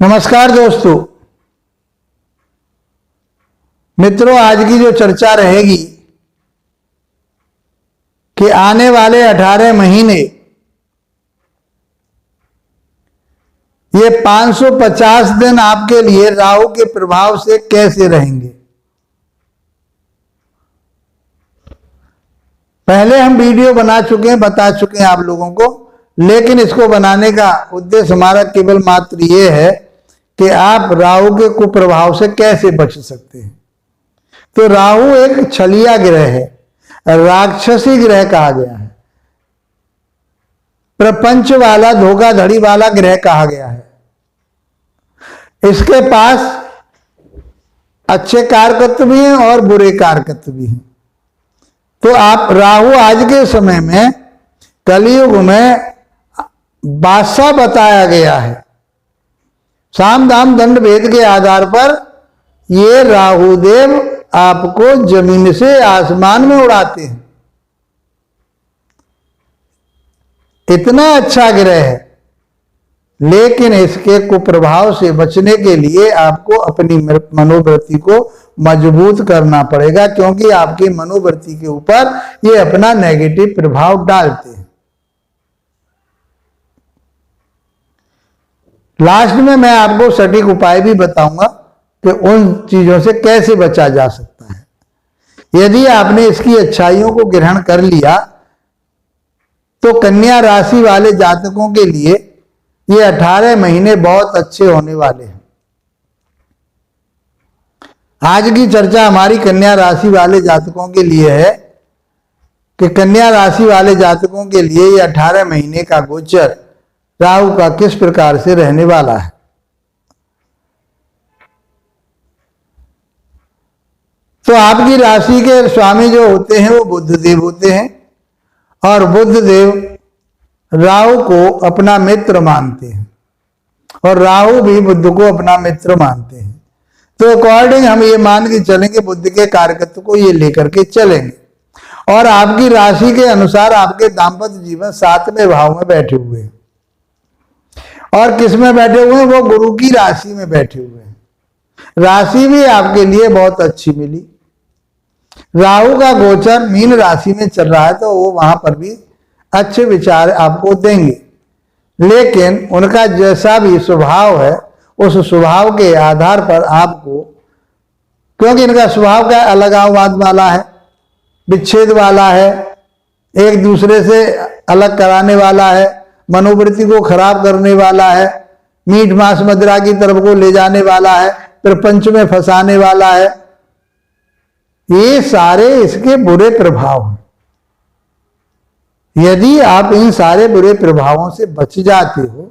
नमस्कार दोस्तों, मित्रों, आज की जो चर्चा रहेगी कि आने वाले 18 महीने ये 550 दिन आपके लिए राहु के प्रभाव से कैसे रहेंगे। पहले हम वीडियो बना चुके हैं, बता चुके हैं आप लोगों को, लेकिन इसको बनाने का उद्देश्य हमारा केवल मात्र ये है कि आप राहु के कुप्रभाव से कैसे बच सकते हैं। तो राहु एक छलिया ग्रह है, राक्षसी ग्रह कहा गया है, प्रपंच वाला, धोखाधड़ी वाला ग्रह कहा गया है। इसके पास अच्छे कारकत्व भी हैं और बुरे कारकत्व भी हैं। तो आप राहु आज के समय में कलयुग में बादशाह बताया गया है। साम दाम दंड भेद के आधार पर ये राहु देव आपको जमीन से आसमान में उड़ाते हैं। इतना अच्छा ग्रह है, लेकिन इसके कुप्रभाव से बचने के लिए आपको अपनी मनोवृत्ति को मजबूत करना पड़ेगा, क्योंकि आपकी मनोवृत्ति के ऊपर ये अपना नेगेटिव प्रभाव डालते हैं। लास्ट में मैं आपको सटीक उपाय भी बताऊंगा कि उन चीजों से कैसे बचा जा सकता है। यदि आपने इसकी अच्छाइयों को ग्रहण कर लिया तो कन्या राशि वाले जातकों के लिए ये 18 महीने बहुत अच्छे होने वाले हैं। आज की चर्चा हमारी कन्या राशि वाले जातकों के लिए है कि कन्या राशि वाले जातकों के लिए ये 18 महीने का गोचर राहु का किस प्रकार से रहने वाला है। तो आपकी राशि के स्वामी जो होते हैं वो बुध देव होते हैं, और बुध देव राहु को अपना मित्र मानते हैं और राहु भी बुध को अपना मित्र मानते हैं। तो अकॉर्डिंग हम ये मान के चलेंगे, बुध के कारकत्व को ये लेकर के चलेंगे, और आपकी राशि के अनुसार आपके दाम्पत्य जीवन 7वें भाव में बैठे हुए हैं। और किस में बैठे हुए हैं? वो गुरु की राशि में बैठे हुए हैं। राशि भी आपके लिए बहुत अच्छी मिली। राहु का गोचर मीन राशि में चल रहा है, तो वो वहां पर भी अच्छे विचार आपको देंगे, लेकिन उनका जैसा भी स्वभाव है उस स्वभाव के आधार पर आपको, क्योंकि इनका स्वभाव क्या अलगाववाद वाला है, विच्छेद वाला है, एक दूसरे से अलग कराने वाला है, मनोवृत्ति को खराब करने वाला है, मीठ मांस मदिरा की तरफ को ले जाने वाला है, प्रपंच में फंसाने वाला है। ये सारे इसके बुरे प्रभाव हैं। यदि आप इन सारे बुरे प्रभावों से बच जाते हो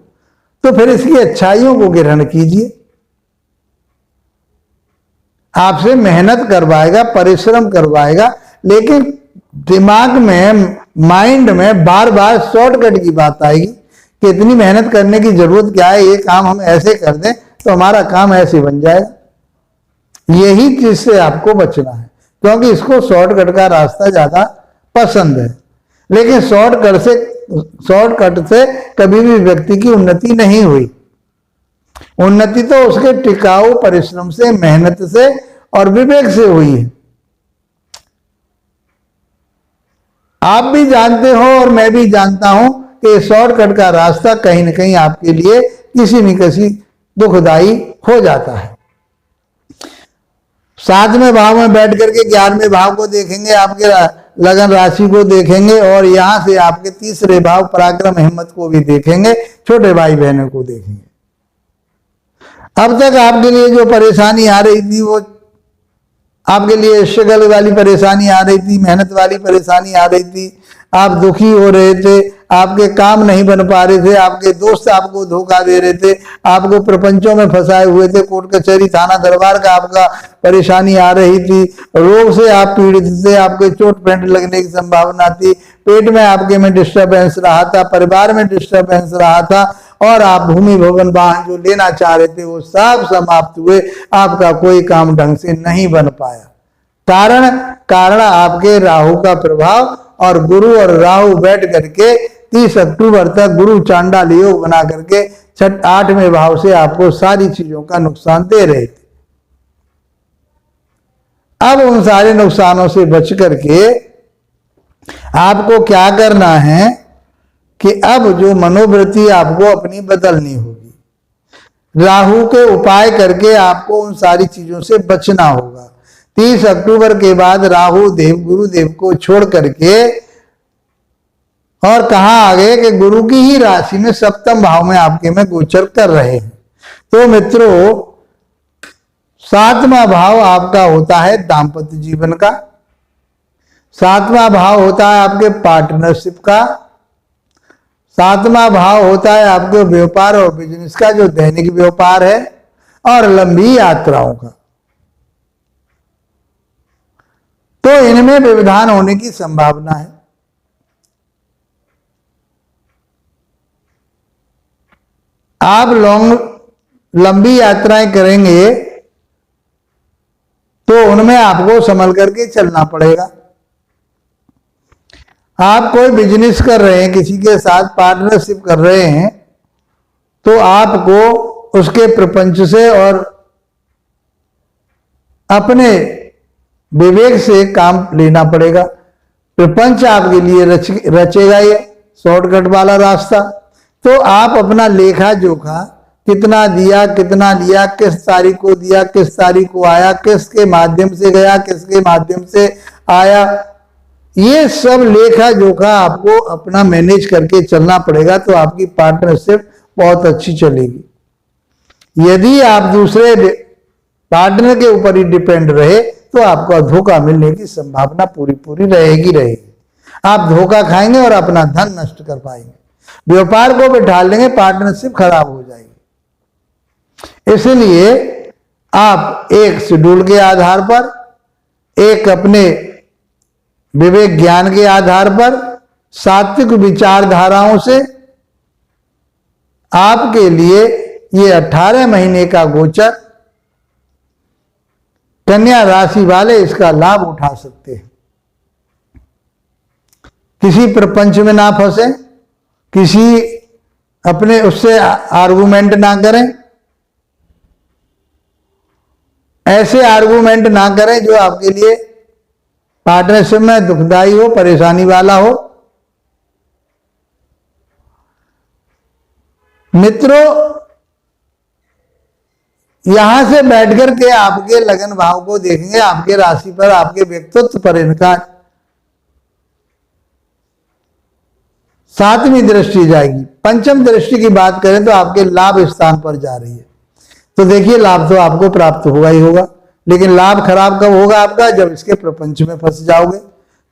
तो फिर इसकी अच्छाइयों को ग्रहण कीजिए। आपसे मेहनत करवाएगा, परिश्रम करवाएगा, लेकिन दिमाग में, माइंड में बार बार शॉर्टकट की बात आएगी कि इतनी मेहनत करने की जरूरत क्या है, ये काम हम ऐसे कर दें तो हमारा काम ऐसे बन जाएगा। यही चीज से आपको बचना है, क्योंकि इसको शॉर्टकट का रास्ता ज्यादा पसंद है। लेकिन शॉर्टकट से कभी भी व्यक्ति की उन्नति नहीं हुई। उन्नति तो उसके टिकाऊ परिश्रम से, मेहनत से और विवेक से हुई है। आप भी जानते हो और मैं भी जानता हूं कि शॉर्टकट का रास्ता कहीं ना कहीं आपके लिए किसी न किसी दुखदाई हो जाता है। 7वें भाव में बैठ करके 11वें भाव को देखेंगे, आपके लगन राशि को देखेंगे, और यहां से आपके 3रे भाव पराक्रम हिम्मत को भी देखेंगे, छोटे भाई बहनों को देखेंगे। अब तक आपके लिए जो परेशानी आ रही थी, वो आपके लिए स्ट्रगल वाली परेशानी आ रही थी, मेहनत वाली परेशानी आ रही थी, आप दुखी हो रहे थे, आपके काम नहीं बन पा रहे थे, आपके दोस्त आपको धोखा दे रहे थे, आपको प्रपंचों में फंसाए हुए थे, कोर्ट कचहरी थाना दरबार का आपका परेशानी आ रही थी, रोग से आप पीड़ित थे, आपके चोट पेंट लगने की संभावना थी, पेट में आपके में डिस्टर्बेंस रहा था, परिवार में डिस्टर्बेंस रहा था, और आप भूमि भवन वाहन जो लेना चाह रहे थे वो सब समाप्त हुए। आपका कोई काम ढंग से नहीं बन पाया। कारण आपके राहु का प्रभाव, और गुरु और राहु बैठ करके 30 अक्टूबर तक गुरु चांडाल योग बना करके 8वें भाव से आपको सारी चीजों का नुकसान दे रहे थे। अब उन सारे नुकसानों से बच करके आपको क्या करना है कि अब जो मनोवृत्ति आपको अपनी बदलनी होगी। राहु के उपाय करके आपको उन सारी चीजों से बचना होगा। 30 अक्टूबर के बाद राहु देव गुरुदेव को छोड़ करके और कहा आगे कि गुरु की ही राशि में 7वें भाव में आपके में गोचर कर रहे हैं। तो मित्रों 7वां भाव आपका होता है दाम्पत्य जीवन का, 7वां भाव होता है आपके पार्टनरशिप का, 7वां भाव होता है आपके व्यापार और बिजनेस का जो दैनिक व्यापार है, और लंबी यात्राओं का। तो इनमें व्यवधान होने की संभावना है। आप लंबी यात्राएं करेंगे तो उनमें आपको संभल करके चलना पड़ेगा। आप कोई बिजनेस कर रहे हैं, किसी के साथ पार्टनरशिप कर रहे हैं, तो आपको उसके प्रपंच से और अपने विवेक से काम लेना पड़ेगा। प्रपंच आपके लिए रचेगा ये शॉर्टकट वाला रास्ता। तो आप अपना लेखा जोखा कितना दिया, कितना लिया, किस तारीख को दिया, किस तारीख को आया, किसके माध्यम से गया, किसके माध्यम से आया, ये सब लेखा जोखा आपको अपना मैनेज करके चलना पड़ेगा। तो आपकी पार्टनरशिप बहुत अच्छी चलेगी। यदि आप दूसरे पार्टनर के ऊपर ही डिपेंड रहे तो आपको धोखा मिलने की संभावना पूरी रहेगी। आप धोखा खाएंगे और अपना धन नष्ट कर पाएंगे, व्यापार को बिठा लेंगे, पार्टनरशिप खराब हो जाएगी। इसलिए आप एक शेड्यूल के आधार पर, एक अपने विवेक ज्ञान के आधार पर, सात्विक विचारधाराओं से आपके लिए ये 18 महीने का गोचर कन्या राशि वाले इसका लाभ उठा सकते हैं। किसी प्रपंच में ना फंसे, किसी अपने उससे आर्गुमेंट ना करें, ऐसे आर्गुमेंट ना करें जो आपके लिए पार्टनरशिप में दुखदाई हो, परेशानी वाला हो। मित्रों यहां से बैठकर के आपके लगन भाव को देखेंगे, आपके राशि पर, आपके व्यक्तित्व पर इनका 7वीं दृष्टि जाएगी। पंचम दृष्टि की बात करें तो आपके लाभ स्थान पर जा रही है। तो देखिए लाभ तो आपको प्राप्त होगा ही होगा, लेकिन लाभ खराब कब होगा आपका? जब इसके प्रपंच में फंस जाओगे।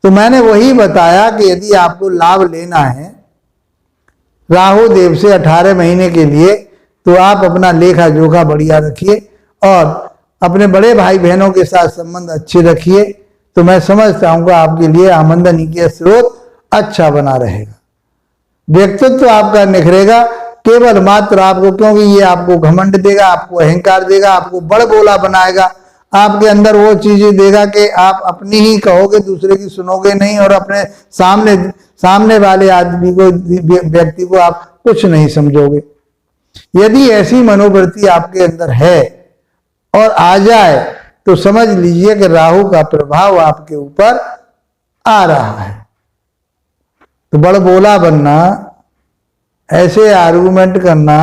तो मैंने वही बताया कि यदि आपको लाभ लेना है राहु देव से 18 महीने के लिए, तो आप अपना लेखा जोखा बढ़िया रखिए और अपने बड़े भाई बहनों के साथ संबंध अच्छे रखिए। तो मैं समझता हूं कि आपके लिए आमदनी के स्रोत अच्छा बना रहेगा, व्यक्तित्व आपका निखरेगा। केवल मात्र आपको, क्योंकि ये आपको घमंड देगा, आपको अहंकार देगा, आपको बड़ बोला बनाएगा, आपके अंदर वो चीजें देगा कि आप अपनी ही कहोगे, दूसरे की सुनोगे नहीं, और अपने सामने वाले आदमी को, व्यक्ति को आप कुछ नहीं समझोगे। यदि ऐसी मनोवृत्ति आपके अंदर है और आ जाए तो समझ लीजिए कि राहु का प्रभाव आपके ऊपर आ रहा है। तो बड़ बोला बनना, ऐसे आर्गुमेंट करना,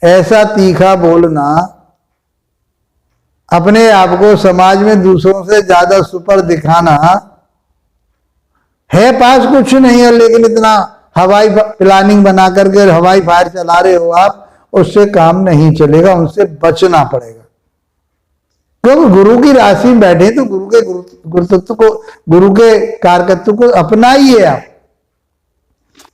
ऐसा तीखा बोलना, अपने आप को समाज में दूसरों से ज्यादा सुपर दिखाना, है पास कुछ नहीं है लेकिन इतना हवाई प्लानिंग बना करके हवाई फायर चला रहे हो आप, उससे काम नहीं चलेगा, उनसे बचना पड़ेगा। क्योंकि गुरु की राशि में बैठे तो गुरु के गुरुत्व को, गुरु के कारकत्व को अपनाइए आप।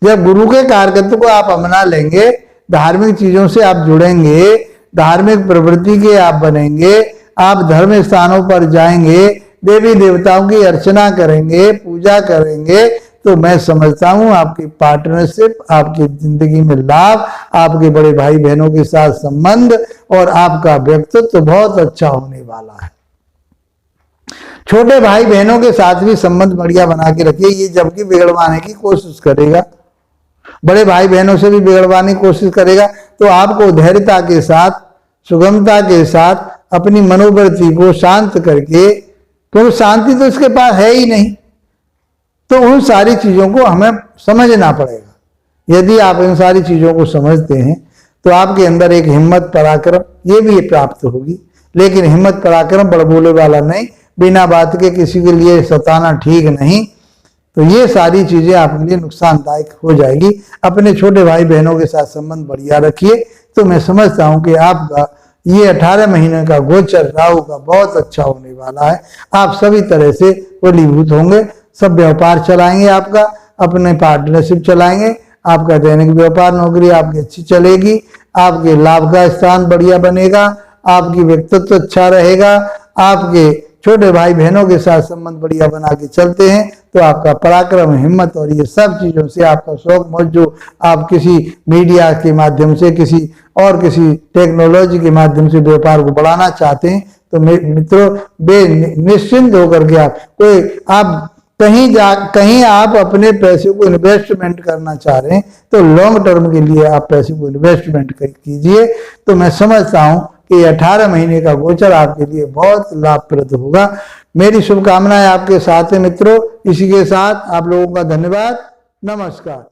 जब गुरु के कारकत्व को आप अपना लेंगे, धार्मिक चीजों से आप जुड़ेंगे, धार्मिक प्रवृत्ति के आप बनेंगे, आप धर्म स्थानों पर जाएंगे, देवी देवताओं की अर्चना करेंगे, पूजा करेंगे, तो मैं समझता हूं आपकी पार्टनरशिप, आपकी जिंदगी में लाभ, आपके बड़े भाई बहनों के साथ संबंध और आपका व्यक्तित्व बहुत अच्छा होने वाला है। छोटे भाई बहनों के साथ भी संबंध बढ़िया बना के रखिए। ये जबकि बिगड़वाने की कोशिश करेगा, बड़े भाई बहनों से भी बिगड़वाने की कोशिश करेगा, तो आपको धैर्यता के साथ, सुगमता के साथ अपनी मनोवृत्ति को शांत करके, क्योंकि शांति तो इसके पास है ही नहीं, तो उन सारी चीजों को हमें समझना पड़ेगा। यदि आप इन सारी चीजों को समझते हैं तो आपके अंदर एक हिम्मत पराक्रम ये भी प्राप्त होगी। लेकिन हिम्मत पराक्रम बड़बोले वाला नहीं, बिना बात के किसी के लिए सताना ठीक नहीं। तो ये सारी चीजें आपके लिए नुकसानदायक हो जाएगी। अपने छोटे भाई बहनों के साथ संबंध बढ़िया रखिए। तो मैं समझता हूं कि आपका ये 18 महीने का गोचर राहु का बहुत अच्छा होने वाला है। आप सभी तरह से फलीभूत होंगे, सब व्यापार चलाएंगे, आपका अपने पार्टनरशिप चलाएंगे, आपका दैनिक व्यापार नौकरी आपकी अच्छी चलेगी, आपके लाभ का स्थान बढ़िया बनेगा, आपकी व्यक्तित्व अच्छा रहेगा, आपके छोटे भाई बहनों के साथ संबंध बढ़िया बना के चलते हैं तो आपका पराक्रम, हिम्मत और ये सब चीजों से आपका शौक मौज जो आप किसी मीडिया के माध्यम से, किसी टेक्नोलॉजी के माध्यम से व्यापार को बढ़ाना चाहते हैं, तो मित्रों निश्चिंत होकर के आप कहीं आप अपने पैसे को इन्वेस्टमेंट करना चाह रहे हैं तो लॉन्ग टर्म के लिए आप पैसे को इन्वेस्टमेंट कीजिए। तो मैं समझता हूं कि 18 महीने का गोचर आपके लिए बहुत लाभप्रद होगा। मेरी शुभकामनाएं आपके साथ है मित्रों। इसी के साथ आप लोगों का धन्यवाद। नमस्कार।